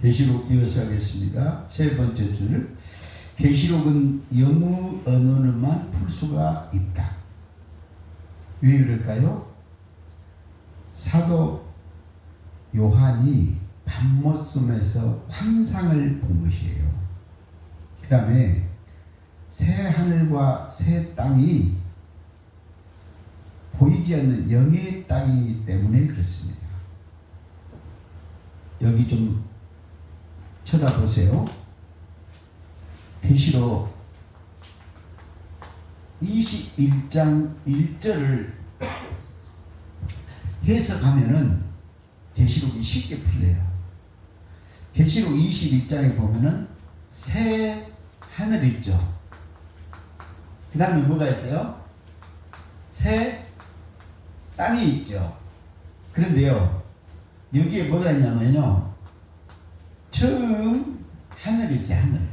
계시록 이어서 하겠습니다. 세 번째 줄. 계시록은 영어 언어로만 풀 수가 있다. 왜 그럴까요? 사도 요한이 밤모섬에서 환상을 본 것이에요. 그 다음에 새 하늘과 새 땅이 보이지 않는 영의 땅이기 때문에 그렇습니다. 여기 좀 쳐다보세요. 계시록 21장 1절을 해석하면은 계시록이 쉽게 풀려요. 계시록 21장에 보면은 새 하늘 있죠. 그 다음에 뭐가 있어요? 새 땅이 있죠. 그런데요, 여기에 뭐가 있냐면요, 처음 하늘이 있어요. 하늘.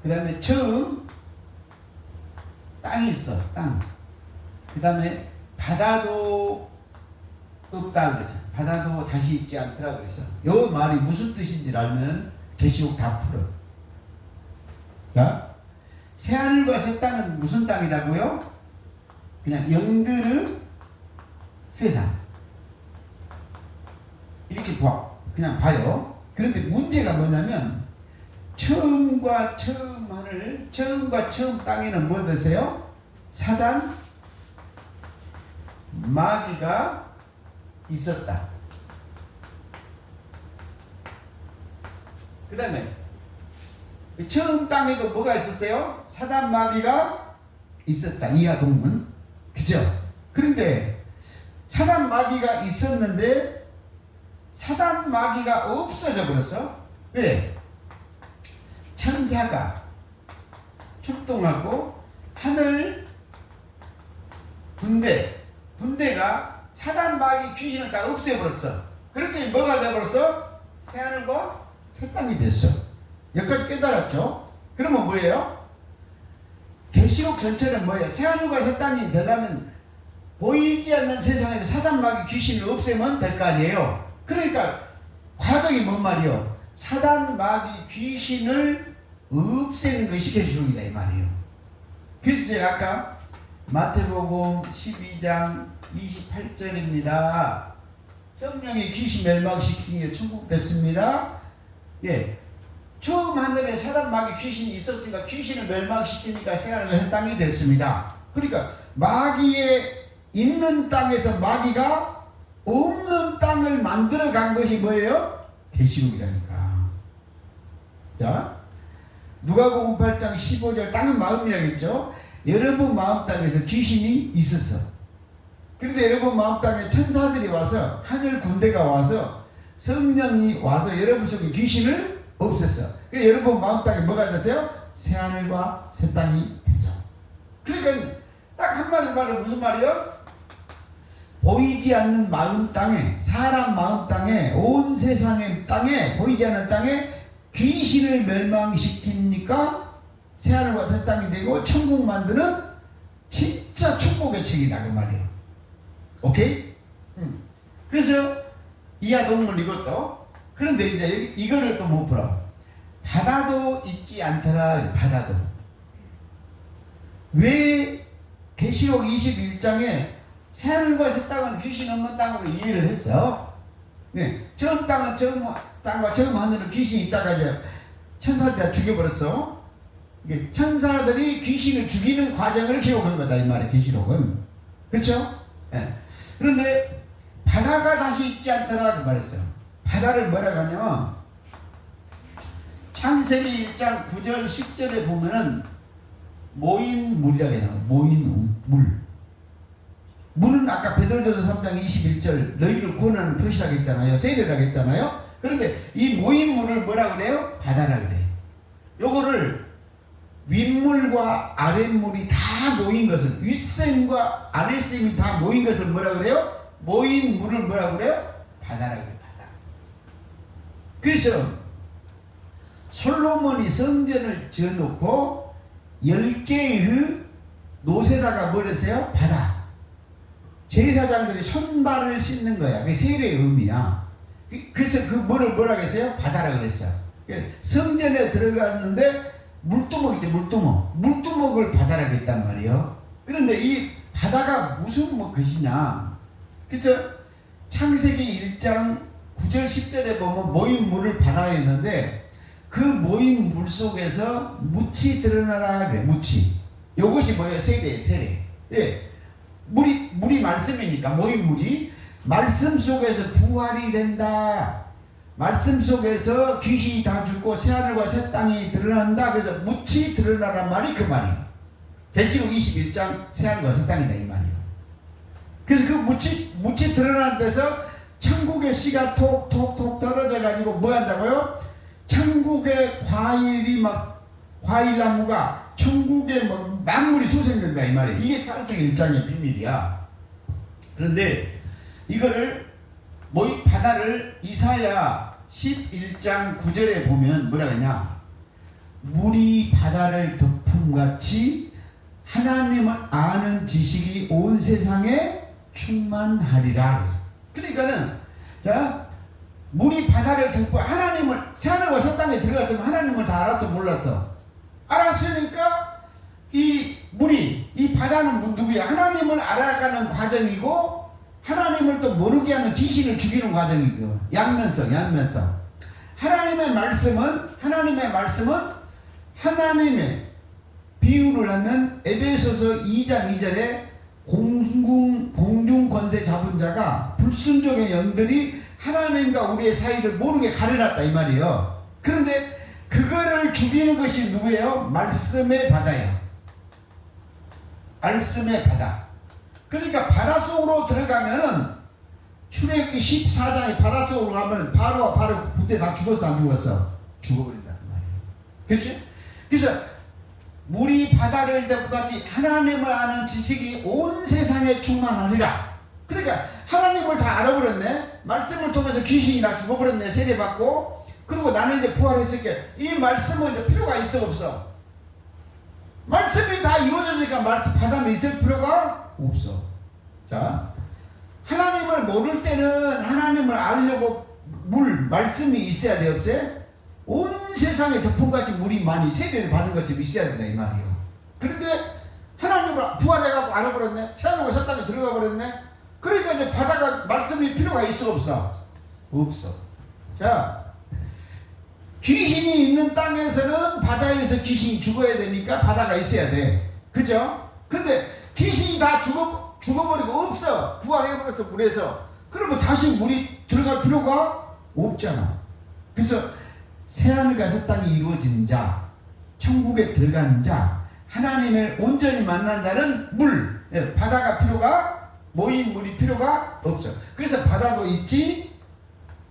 그 다음에 처음 땅이 있어. 땅. 그 다음에 바다도 없다 그랬어. 바다도 다시 있지 않더라 그랬어. 요 말이 무슨 뜻인지 알면 계시록 다 풀어. 자, 새 하늘과 새 땅은 무슨 땅이라고요? 그냥 영들의 세상. 이렇게 그냥 봐요. 그런데 문제가 뭐냐면 처음과 처음 하늘, 처음과 처음 땅에는 뭐 드세요? 사단, 마귀가 있었다. 그 다음에 처음 땅에도 뭐가 있었어요? 사단, 마귀가 있었다. 이하 동문. 그죠? 그런데 사단, 마귀가 있었는데 사단, 마귀가 없어져 버렸어. 왜? 천사가 출동하고 하늘 군대가 사단, 마귀, 귀신을 다 없애버렸어. 그랬더니 뭐가 되어버렸어? 새하늘과 새 땅이 됐어. 여기까지 깨달았죠? 그러면 뭐예요? 계시록 전체는 뭐예요? 새하늘과 새 땅이 되려면 보이지 않는 세상에서 사단, 마귀, 귀신을 없애면 될 거 아니에요? 그러니까 과정이 뭔 말이요? 사단, 마귀, 귀신을 없애는 것이 계시록이다 이 말이에요. 그래서 제가 아까 마태복음 12장 28절입니다. 성령이 귀신 멸망시키는 게 천국 됐습니다. 예, 처음 하늘에 사단, 마귀, 귀신이 있었으니까 귀신을 멸망시키니까 새하늘과 새 땅이 됐습니다. 그러니까 마귀의 있는 땅에서 마귀가 없는 땅을 만들어 간 것이 뭐예요? 계시록이라니까. 자, 누가복음 8장 15절 땅은 마음이라겠죠. 여러분 마음 땅에서 귀신이 있었어. 그런데 여러분 마음 땅에 천사들이 와서, 하늘 군대가 와서, 성령이 와서 여러분 속에 귀신을 없앴어. 그러니까 여러분 마음 땅에 뭐가 됐어요? 새 하늘과 새 땅이 되죠. 그러니까 딱 한마디 말은 무슨 말이요? 보이지 않는 마음 땅에, 사람 마음 땅에, 온 세상의 땅에, 보이지 않는 땅에 귀신을 멸망시키니까 새하늘과 새 땅이 되고 천국 만드는 진짜 축복의 책이다 그 말이에요. 오케이? 그래서 이하 동문 이것도. 그런데 이제 이거를 또 못 풀어. 바다도 있지 않더라. 바다도. 왜 계시록 21장에 새하늘과 새 땅은 귀신 없는 땅으로 이해를 했어? 네, 처음 땅은 처음 땅과 처음 하늘은 귀신이 있다가 이제 천사들이 다 죽여버렸어. 천사들이 귀신을 죽이는 과정을 기록한 거다 이 말이야 계시록은. 그렇죠? 네. 그런데 바다가 다시 있지 않더라 그 말했어요. 바다를 뭐라고 하냐면 창세기 1장 9절 10절에 보면은 모인 물이라고 해요. 모인 물. 물은 아까 베드로전서 3장 21절 너희를 구원하는 표시라고 했잖아요. 세례라고 했잖아요. 그런데 이 모인 물을 뭐라 그래요? 바다라 그래요. 요거를 윗물과 아랫물이 다 모인 것을, 윗샘과 아랫샘이 다 모인 것을 뭐라 그래요? 모인 물을 뭐라 그래요? 바다라 그래요. 바다. 그래서 솔로몬이 성전을 지어놓고 10개의 노새다가 뭘 했어요? 바다. 제사장들이 손발을 씻는 거야. 그게 세례의 의미야. 그래서 그 뭐를 뭐라 그랬어요? 바다라 그랬어요. 성전에 들어갔는데 물두멍이죠, 물두멍. 물두멍을 바다라 그랬단 말이에요. 그런데 이 바다가 무슨 뭐 것이냐. 그래서 창세기 1장 9절 10절에 보면 모인 물을 바다에 있는데 그 모인 물 속에서 묻이 드러나라 그래. 묻이. 요것이 뭐예요? 세례. 예. 물이 말씀이니까 모인 물이 말씀 속에서 부활이 된다. 말씀 속에서 귀신이 다 죽고 새하늘과 새 땅이 드러난다. 그래서 묻이 드러나란 말이 그 말이에요. 계시록 21장 새하늘과 새 땅이다 이 말이에요. 그래서 그 묻이 드러나는 데서 천국의 씨가 톡톡톡 떨어져 가지고 뭐 한다고요? 천국의 과일이 막 과일나무가 천국의 뭐 만물이 소생된다 이 말이에요. 이게 창세기 1장의 비밀이야. 그런데 이거를 모인 바다를 이사야 11장 9절에 보면 뭐라 그러냐? 물이 바다를 덮음같이 하나님을 아는 지식이 온 세상에 충만하리라. 그러니까는 자 물이 바다를 덮고 하나님을 새하늘과 새 땅에 들어갔으면 하나님을 다 알았어 몰랐어? 알았으니까 이 물이 이 바다는 누구야? 하나님을 알아가는 과정이고 하나님을 또 모르게 하는 귀신을 죽이는 과정이고 양면성. 하나님의 말씀은 하나님의 비유를 하면 에베소서 2장 2절에 공중 권세 잡은 자가 불순종의 영들이 하나님과 우리의 사이를 모르게 가려놨다 이 말이에요. 그런데 그거를 죽이는 것이 누구예요? 말씀의 바다예요. 말씀의 바다. 그러니까 바다 속으로 들어가면은 출애굽기 14장에 바다 속으로 가면 바로 그때 다 죽었어 안 죽었어? 죽어버린다는 말이에요. 그렇지? 그래서 물이 바다를 덮고같이 하나님을 아는 지식이 온 세상에 충만하리라. 그러니까 하나님을 다 알아버렸네. 말씀을 통해서 귀신이 다 죽어버렸네. 세례받고. 그리고 나는 이제 부활했을게. 이 말씀은 이제 필요가 있어 없어? 말씀이 다 이루어지니까 말씀 바다는 있을 필요가 없어. 자, 하나님을 모를 때는 하나님을 알려고 말씀이 있어야 돼 없어요? 온 세상에 덮음같이 물이 많이 세배를 받은 것처럼 있어야 된다 이 말이에요. 그런데 하나님을 부활해가지고 알아버렸네. 새하늘과 새 땅에 들어가 버렸네. 그러니까 이제 바다가 말씀이 필요가 있어 없어? 없어. 자, 귀신이 있는 땅에서는 바다에서 귀신이 죽어야 되니까 바다가 있어야 돼. 그죠? 근데 귀신이 다 죽어버리고 없어. 부활해버렸어 물에서. 그러면 다시 물이 들어갈 필요가 없잖아. 그래서 새하늘과 새 땅이 이루어진 자, 천국에 들어간 자, 하나님을 온전히 만난 자는 바다가 필요가 모인 물이 필요가 없어. 그래서 바다도 있지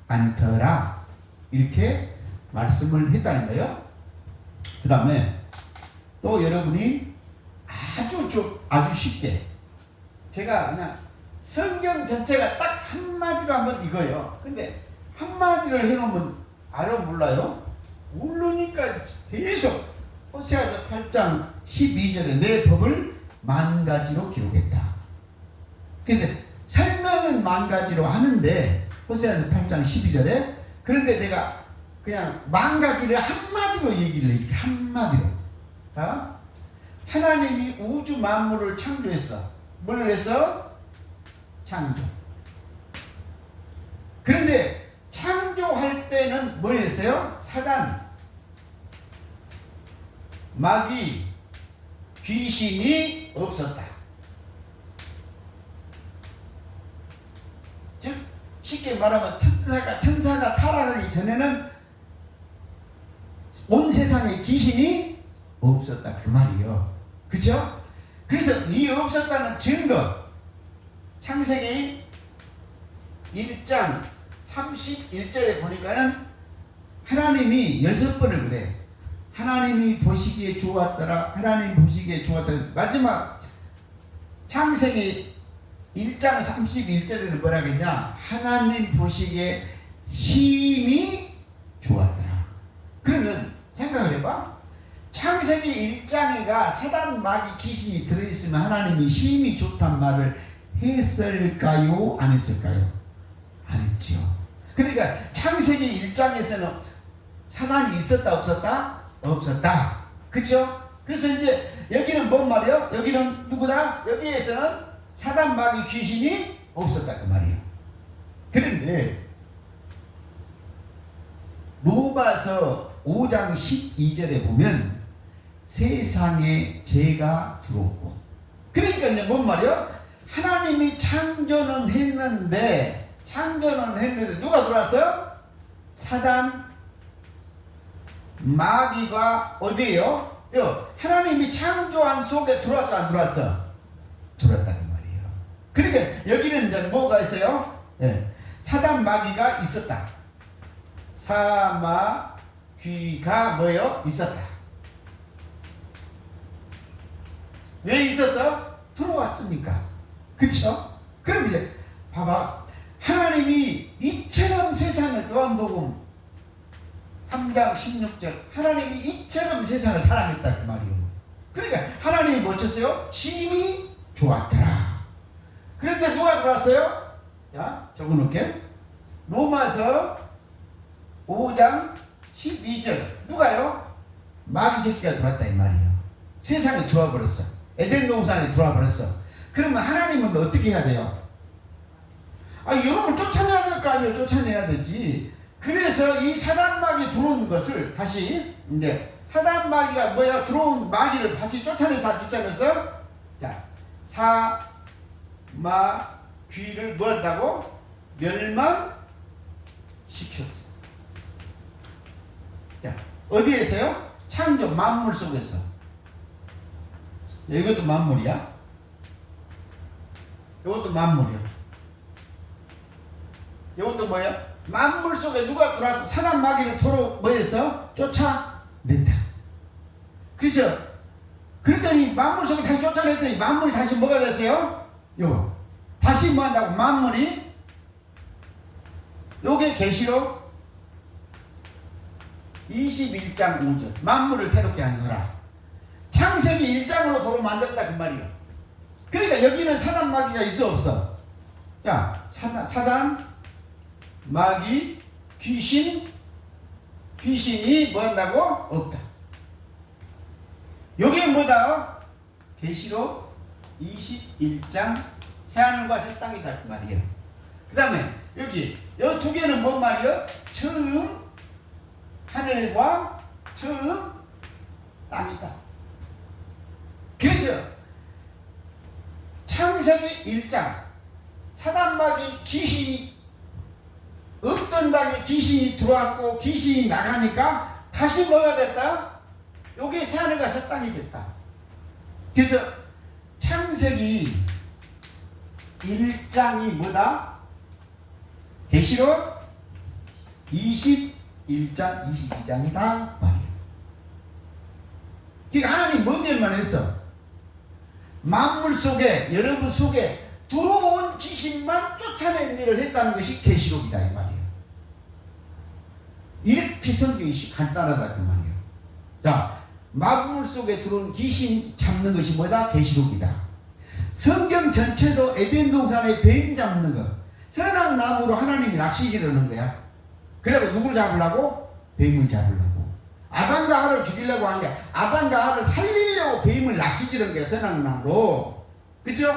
않더라 이렇게 말씀을 했다는 거예요. 그 다음에 또 여러분이 아주 쉽게 제가 그냥 성경 전체가 딱 한마디로 하면 이거예요. 근데 한마디를 해놓으면 알아 몰라요? 모르니까 계속 호세아서 8장 12절에 내 법을 만 가지로 기록했다. 그래서 설명은 만 가지로 하는데 호세아서 8장 12절에 그런데 내가 그냥 만 가지를 한마디로 얘기를 해. 이렇게 한마디로. 하나님이 우주 만물을 창조했어. 뭘 했어? 창조. 그런데 창조할 때는 뭐 했어요? 사단, 마귀, 귀신이 없었다. 즉 쉽게 말하면 천사가 타락하기 전에는 온 세상에 귀신이 없었다 그 말이에요. 그렇죠? 그래서 이 없었다는 증거 창세기 1장 31절에 보니까는 하나님이 6번을 그래. 하나님이 보시기에 좋았더라. 하나님 보시기에 좋았더라. 마지막 창세기 1장 31절에는 뭐라 했냐? 하나님 보시기에 심히 좋았더라. 그러면 생각을 해봐. 창세기 1장에가 사단 마귀 귀신이 들어있으면 하나님이 심히 좋단 말을 했을까요? 안 했을까요? 안 했지요. 그러니까 창세기 1장에서는 사단이 있었다 없었다? 없었다. 그렇죠? 그래서 이제 여기는 뭔 말이요? 여기는 누구다? 여기에서는 사단 마귀 귀신이 없었다 그 말이에요. 그런데 로마서 5장 12절에 보면 세상에 죄가 들어오고, 그러니까 이제 뭔 말이요? 하나님이 창조는 했는데 누가 들어왔어요? 사단 마귀가 어디에요? 하나님이 창조한 속에 들어왔어 안 들어왔어? 들어왔다 그 말이에요. 그러니까 여기는 이제 뭐가 있어요? 사단 마귀가 있었다. 사마귀가 뭐예요? 있었다. 왜 있었어? 들어왔으니까. 그쵸? 그럼 이제 봐봐. 하나님이 이처럼 세상을, 요한복음 3장 16절, 하나님이 이처럼 세상을 사랑했다 그 말이에요. 그러니까 하나님이 뭐 쳤어요? 심히 좋았더라. 그런데 누가 들어왔어요? 야, 적어놓을게. 로마서 5장 12절. 누가요? 마귀 새끼가 들어왔다 이 말이에요. 세상에 들어와 버렸어. 에덴 동산에 들어와 버렸어. 그러면 하나님은 어떻게 해야 돼요? 이놈을 쫓아내야 될 거 아니에요. 쫓아내야 되지. 그래서 이 사단 마귀 들어온 것을 다시 이제 사단 마귀가 뭐야? 들어온 마귀를 다시 쫓아내서 자, 사마귀를 뭐 한다고? 멸망시켰어. 자, 어디에서요? 창조 만물 속에서. 이것도 만물이야. 이것도 만물이야. 이것도 뭐야? 만물 속에 누가 들어와서 사단 마귀를 도로 뭐했어? 쫓아냈다. 그래서 그랬더니 만물 속에 다시 쫓아냈더니 만물이 다시 뭐가 됐어요? 요거 다시 뭐 한다고? 만물이 요게 계시록 21장 5절 만물을 새롭게 하느라 창세기 1장으로 도로 만들었다 그 말이에요. 그러니까 여기는 사단 마귀가 있어 없어? 자, 사단 마귀 귀신이 뭐 한다고? 없다. 요게 뭐다? 계시록 21장 새하늘과 새 땅이다 그 말이에요. 그 다음에 여기 요 두 개는 뭔 말이에요? 처음 하늘과 처음 땅이다. 그래서 창세기 1장 사단 마귀 귀신이 없던 땅에 귀신이 들어왔고 귀신이 나가니까 다시 뭐가 됐다? 요게 새하늘과 새 땅이 됐다. 그래서 창세기 1장이 뭐다? 계시록 21장 22장이다 말이에요. 그러니까 하나님 뭔 일만 했어? 만물 속에 여러분 속에 들어온 귀신만 쫓아낸 일을 했다는 것이 계시록이다 이 말이에요. 이렇게 성경이 간단하다 그 말이에요. 자, 만물 속에 들어온 귀신 잡는 것이 뭐다? 계시록이다. 성경 전체도 에덴 동산에 뱀 잡는 거, 선악 나무로 하나님이 낚시질을 하는 거야. 그래서 누구를 잡으려고? 뱀을 잡으려고. 아담과 하와를 죽이려고 한 게 아담과 하와를 살리려고 뱀을 낚시질한 거야. 선악 나무로. 그렇죠?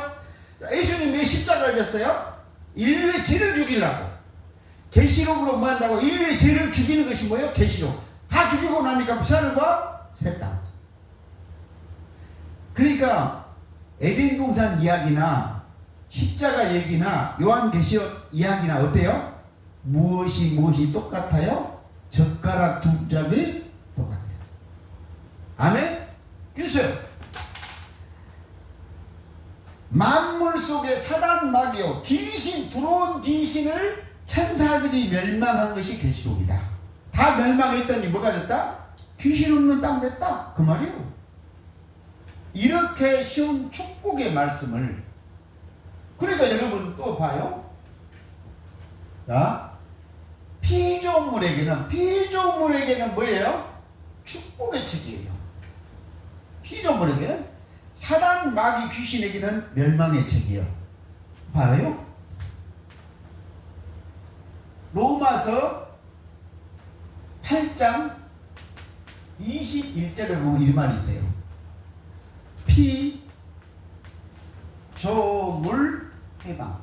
예수님이 왜 십자가를 졌어요? 인류의 죄를 죽이려고. 계시록으로 뭐 한다고? 인류의 죄를 죽이는 것이 뭐예요? 계시록. 다 죽이고 나니까 새하늘과 새 땅. 그러니까 에덴 동산 이야기나 십자가 얘기나 요한계시록 이야기나 어때요? 무엇이 똑같아요? 젓가락 두 짝이 똑같아요. 아멘? 그래서 만물 속에 사단 마귀요 귀신 들어온 귀신을 천사들이 멸망한 것이 계시록이다. 다 멸망했더니 뭐가 됐다? 귀신 없는 땅 됐다 그 말이에요. 이렇게 쉬운 축복의 말씀을 그러니까 여러분 또 봐요. 자, 피조물에게는 뭐예요? 축복의 책이에요. 피조물에게는 사단 마귀 귀신에게는 멸망의 책이에요. 봐요. 로마서 로마서 8장 21절에 보면 이 말이 있어요. 피조물 해방.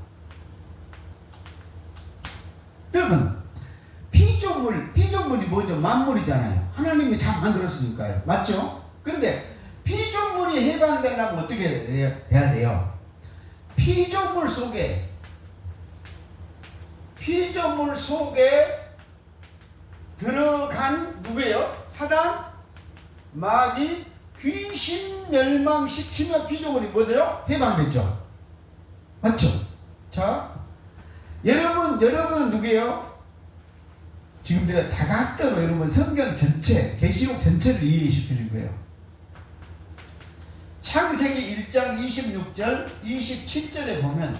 여러분, 피조물이 뭐죠? 만물이잖아요. 하나님이 다 만들었으니까요. 맞죠? 그런데 피조물이 해방되려면 어떻게 해야 돼요? 피조물 속에 들어간 누구예요? 사단, 마귀, 귀신 멸망시키면 피조물이 뭐죠? 해방됐죠. 맞죠? 자, 여러분은 누구예요? 지금 내가 다각도로 여러분 성경 전체, 계시록 전체를 이해시켜 줄 거예요. 창세기 1장 26절, 27절에 보면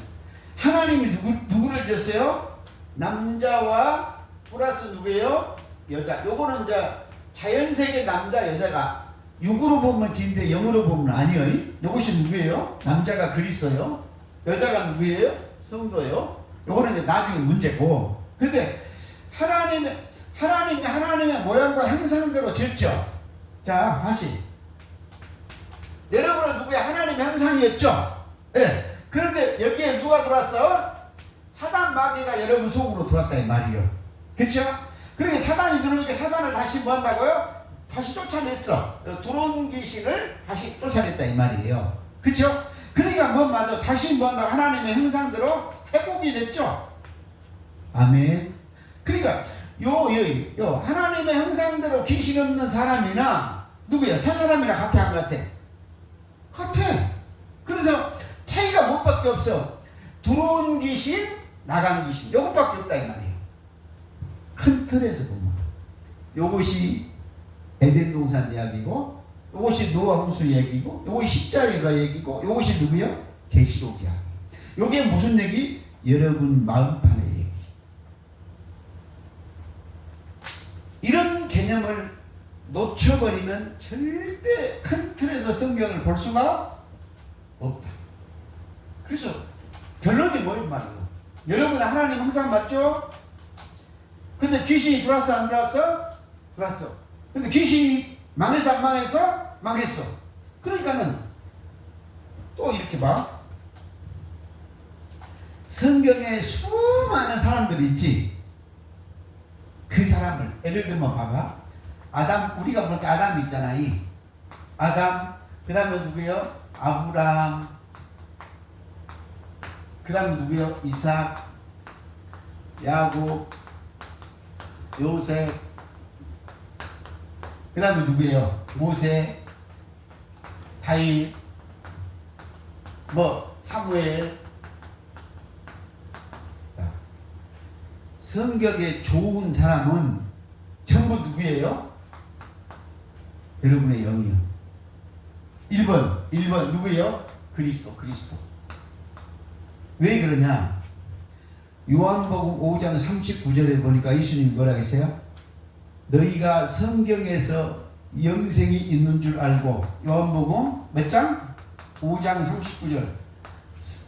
하나님이 누구를 졌어요? 남자와 플러스 누구예요? 여자. 요거는 이제 자연세계 남자, 여자가 육으로 보면 긴데 영으로 보면 아니에요. 요것이 누구예요? 남자가 그리스도요. 여자가 누구예요? 성도요. 요거는 이제 나중에 문제고. 근데 하나님의 모양과 형상대로 지었죠. 자, 다시. 여러분은 누구야? 하나님의 형상이었죠. 예. 네. 그런데 여기에 누가 들어왔어? 사단 마귀가 여러분 속으로 들어왔다 이 말이에요. 그렇죠? 그러니까 사단이 들어오니까 사단을 다시 뭐 한다고요? 다시 쫓아냈어. 들어온 귀신을 다시 쫓아냈다 이 말이에요. 그렇죠? 그러니까 뭐 말도 다시 뭐 한다고 하나님의 형상대로 회복이 됐죠. 아멘. 그러니까 요 하나님의 형상대로 귀신 없는 사람이나 누구야? 새 사람이랑 같아 안 같아? 같아. 그래서 차이가 뭐밖에 없어. 들어온 귀신, 나간 귀신. 요것밖에 없다 이 말이에요. 큰 틀에서 보면 요것이 에덴 동산 이야기고, 요것이 노아 홍수 얘기고, 요것이 십자가 얘기고, 요것이 누구요? 계시록 이야기. 요게 무슨 얘기? 여러분 마음판의 얘기. 이런 개념을 놓쳐버리면 절대 큰 틀에서 성경을 볼 수가 없다. 그래서 결론이 뭐예요 말이에요? 여러분 하나님 항상 맞죠? 근데 귀신이 들어왔어 안 들어왔어? 들어왔어. 근데 귀신이 망했어 안 망했어? 망했어. 그러니까는 또 이렇게 봐. 성경에 수많은 사람들이 있지. 그 사람을 예를 들면 봐봐. 아담, 우리가 볼 때 아담 있잖아요. 아담, 그 다음에 누구요? 아브람, 그 다음에 누구요? 이삭, 야곱, 요셉, 그 다음에 누구예요? 모세, 다윗, 사무엘. 성격에 좋은 사람은 전부 누구예요? 여러분의 영이요. 1번 누구예요? 그리스도. 왜 그러냐? 요한복음 5장 39절에 보니까 예수님이 뭐라 했어요? 너희가 성경에서 영생이 있는 줄 알고. 요한복음 몇 장? 5장 39절.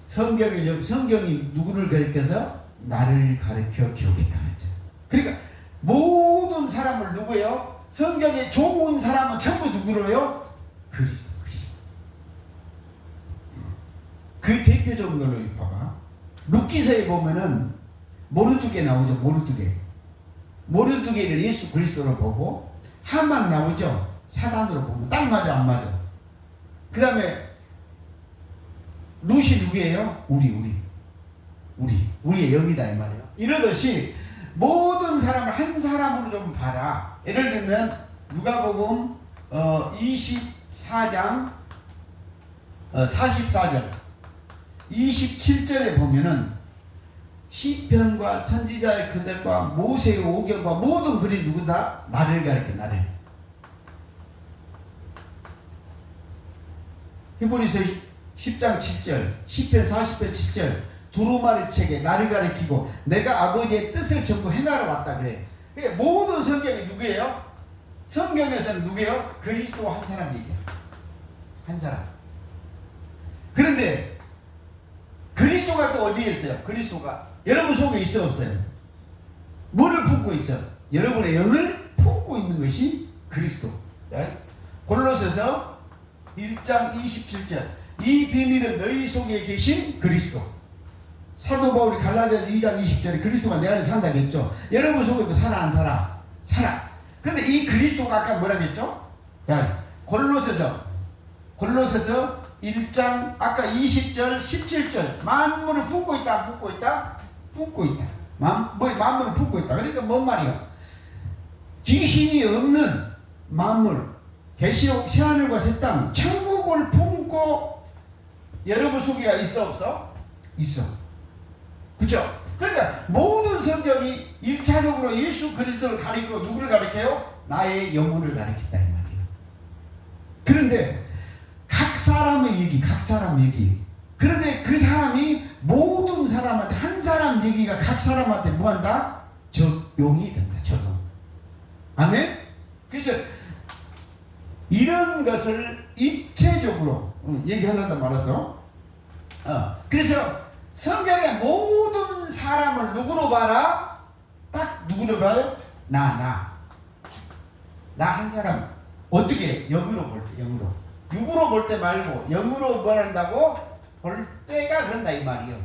성경이 누구를 가리켜서? 나를 가르쳐 기록했다 했죠. 그러니까 모든 사람을 누구예요? 성경에 좋은 사람은 전부 누구로요? 그리스도. 그 대표적인 걸로 봐봐. 룻기서에 보면은 모르드게 나오죠. 모르드게를 예수 그리스도로 보고, 하만 나오죠. 사단으로 보면 딱 맞아 안 맞아? 그 다음에 룻이 누구예요? 우리의 영이다 이 말이에요. 이러듯이 모든 사람을 한 사람으로 좀 봐라. 예를 들면 누가복음 24장 44절 27절에 보면은 시편과 선지자의 그들과 모세의 오경과 모든 글이 누구다? 나를 가리켜. 나를. 히브리서 10장 7절, 시편 40편 7절, 두루마리 책에 나를 가리키고 내가 아버지의 뜻을 전부 행하러 왔다 그래. 그러니까 모든 성경이 누구예요? 성경에서는 누구예요? 그리스도 한 사람 얘기야. 한 사람. 그런데 그리스도가 또 어디에 있어요? 그리스도가 여러분 속에 있어 없어요? 뭐를 품고 있어? 여러분의 영을 품고 있는 것이 그리스도. 골로새서 1장 27절 이 비밀은 너희 속에 계신 그리스도. 사도 바울이 갈라디아서 2장 20절에 그리스도가 내 안에 산다고 했죠. 여러분 속에도 살아 안 살아? 살아. 근데 이 그리스도가 아까 뭐라고 했죠? 자, 골로새서 1장 아까 20절 17절 만물을 품고 있다 안 품고 있다? 품고 있다. 만물을 품고 있다. 그러니까 뭔 말이야? 귀신이 없는 만물, 계시록 새하늘과 새 땅, 천국을 품고 여러분 속에 있어 없어? 있어. 그죠? 그러니까 모든 성경이 1차적으로 예수 그리스도를 가리키고 누구를 가리켜요? 나의 영혼을 가리킨다 이 말이에요. 그런데 각 사람의 얘기. 그런데 그 사람이 모든 사람한테 한 사람 얘기가 각 사람한테 뭐한다? 적용이 된다. 적용. 아멘? 그래서 이런 것을 입체적으로 얘기하려다 말았어. 그래서 성경의 모든 사람을 누구로 봐라? 딱 누구로 봐요? 나 한 사람. 어떻게? 영으로 볼 때, 영으로. 육으로 볼 때 말고 영으로 뭐한다고? 볼 때가 그런다 이 말이요.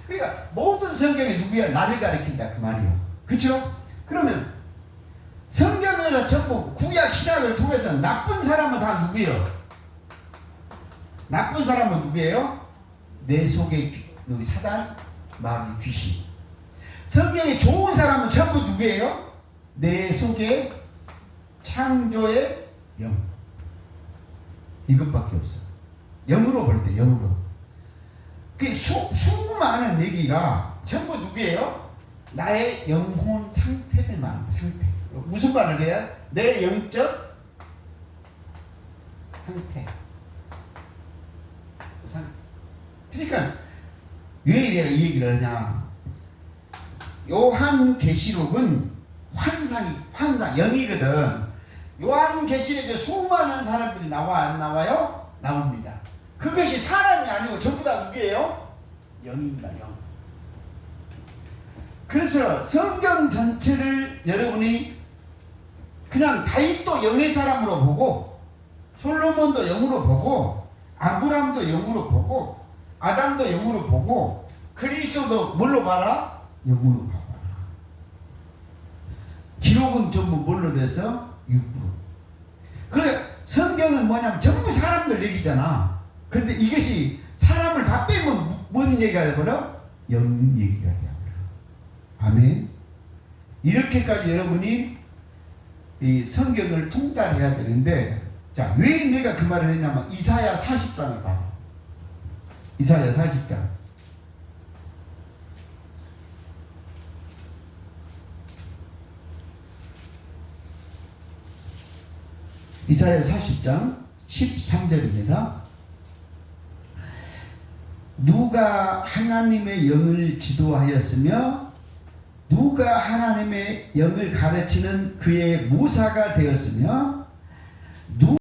그러니까 모든 성경이 누구야? 나를 가리킨다 그 말이요. 그렇죠? 그러면 성경에서 전부 구약 신약을 통해서 나쁜 사람은 다 누구예요? 나쁜 사람은 누구예요? 내 속에 여기 사단, 마귀, 귀신. 성경에 좋은 사람은 전부 누구예요? 내 속에 창조의 영. 이것밖에 없어. 영으로 볼 때, 영으로. 그 수많은 얘기가 전부 누구예요? 나의 영혼 상태를 말합니다. 상태. 무슨 말을 해야? 내 영적 상태. 그러니까 왜 내가 이 얘기를 하냐? 요한계시록은 환상, 영이거든. 요한계시록에 수많은 사람들이 나와 안 나와요? 나옵니다. 그것이 사람이 아니고 전부 다 누구예요? 영입니다. 영. 그래서 성경 전체를 여러분이 그냥 다윗도 영의 사람으로 보고 솔로몬도 영으로 보고 아브람도 영으로 보고 아담도 영으로 보고 그리스도도 뭘로 봐라? 영으로 봐라. 기록은 전부 뭘로 돼서? 육으로. 그래 성경은 뭐냐면 전부 사람들 얘기잖아. 근데 이것이 사람을 다 빼면 뭔 얘기가 돼버려? 영 얘기가 돼버려. 아멘. 이렇게까지 여러분이 이 성경을 통달해야 되는데, 자, 왜 내가 그 말을 했냐면 이사야 40장을 봐요. 이사야 40장. 이사야 40장 13절입니다. 누가 하나님의 영을 지도하였으며 누가 하나님의 영을 가르치는 그의 모사가 되었으며